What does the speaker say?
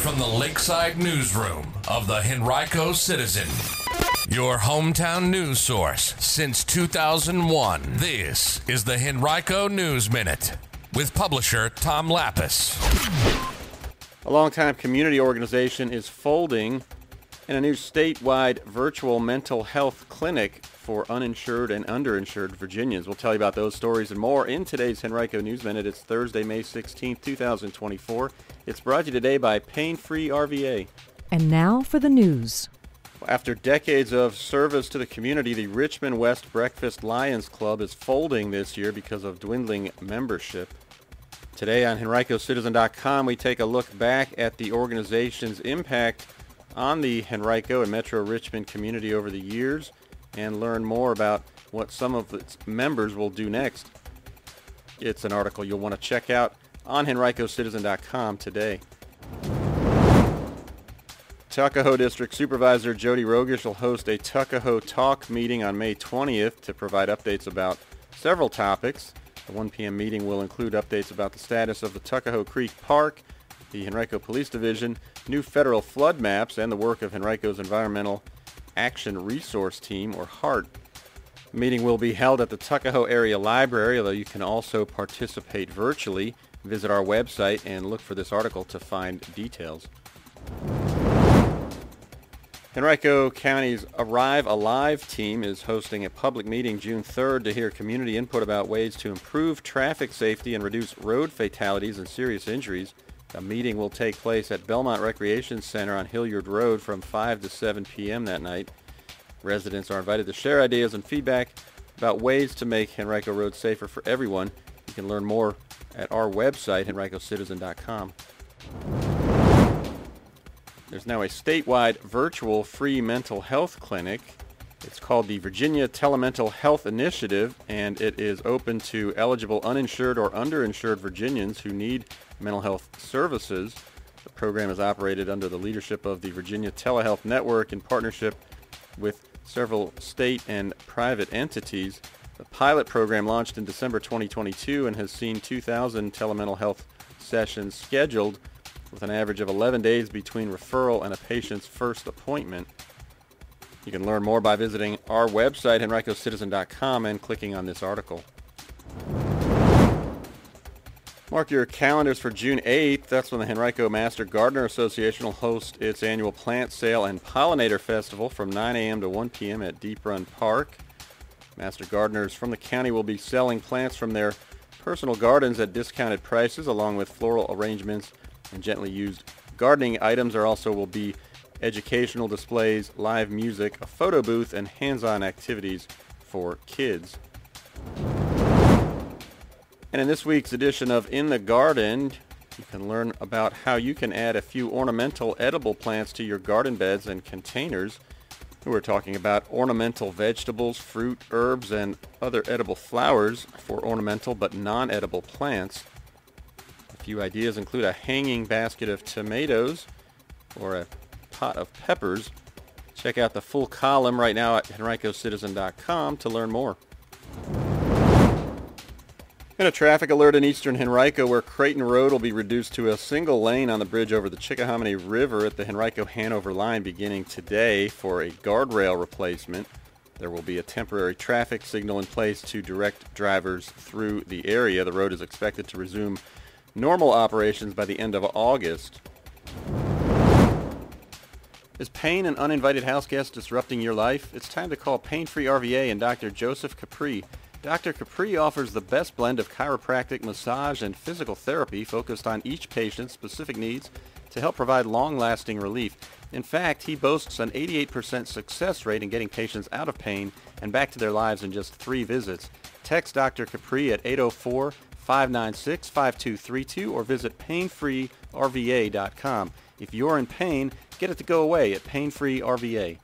From the Lakeside Newsroom of the Henrico Citizen, your hometown news source since 2001. This is the Henrico News Minute with publisher Tom Lapis. A longtime community organization is folding, and a new statewide virtual mental health clinic for uninsured and underinsured Virginians. We'll tell you about those stories and more in today's Henrico News Minute. It's Thursday, May 16th, 2024. It's brought to you today by Pain-Free RVA. And now for the news. After decades of service to the community, the Richmond West Breakfast Lions Club is folding this year because of dwindling membership. Today on HenricoCitizen.com, we take a look back at the organization's impact on the Henrico and Metro Richmond community over the years and learn more about what some of its members will do next. It's an article you'll want to check out on HenricoCitizen.com today. Tuckahoe District Supervisor Jody Rogish will host a Tuckahoe Talk meeting on May 20th to provide updates about several topics. The 1 p.m. meeting will include updates about the status of the Tuckahoe Creek Park, the Henrico Police Division, new federal flood maps, and the work of Henrico's Environmental Action Resource Team, or HART. The meeting will be held at the Tuckahoe Area Library, although you can also participate virtually. Visit our website and look for this article to find details. Henrico County's Arrive Alive team is hosting a public meeting June 3rd to hear community input about ways to improve traffic safety and reduce road fatalities and serious injuries. The meeting will take place at Belmont Recreation Center on Hilliard Road from 5 to 7 p.m. that night. Residents are invited to share ideas and feedback about ways to make Henrico Road safer for everyone. You can learn more at our website, HenricoCitizen.com. There's now a statewide virtual free mental health clinic. It's called the Virginia Telemental Health Initiative, and it is open to eligible uninsured or underinsured Virginians who need mental health services. The program is operated under the leadership of the Virginia Telehealth Network in partnership with several state and private entities. The pilot program launched in December 2022 and has seen 2,000 telemental health sessions scheduled, with an average of 11 days between referral and a patient's first appointment. You can learn more by visiting our website, HenricoCitizen.com, and clicking on this article. Mark your calendars for June 8th. That's when the Henrico Master Gardener Association will host its annual plant sale and pollinator festival from 9 a.m. to 1 p.m. at Deep Run Park. Master gardeners from the county will be selling plants from their personal gardens at discounted prices, along with floral arrangements and gently used gardening items. There also will be educational displays, live music, a photo booth, and hands-on activities for kids. And in this week's edition of In the Garden, you can learn about how you can add a few ornamental edible plants to your garden beds and containers. We're talking about ornamental vegetables, fruit, herbs, and other edible flowers for ornamental but non-edible plants. A few ideas include a hanging basket of tomatoes or a pot of peppers. Check out the full column right now at HenricoCitizen.com to learn more. And a traffic alert in eastern Henrico where Creighton Road will be reduced to a single lane on the bridge over the Chickahominy River at the Henrico-Hanover line beginning today for a guardrail replacement. There will be a temporary traffic signal in place to direct drivers through the area. The road is expected to resume normal operations by the end of August. Is pain and uninvited house guests disrupting your life? It's time to call Pain-Free RVA and Dr. Joseph Capri. Dr. Capri offers the best blend of chiropractic, massage, and physical therapy focused on each patient's specific needs to help provide long-lasting relief. In fact, he boasts an 88% success rate in getting patients out of pain and back to their lives in just 3 visits. Text Dr. Capri at 804-596-5232 or visit painfreerva.com. If you're in pain, get it to go away at Pain-Free RVA.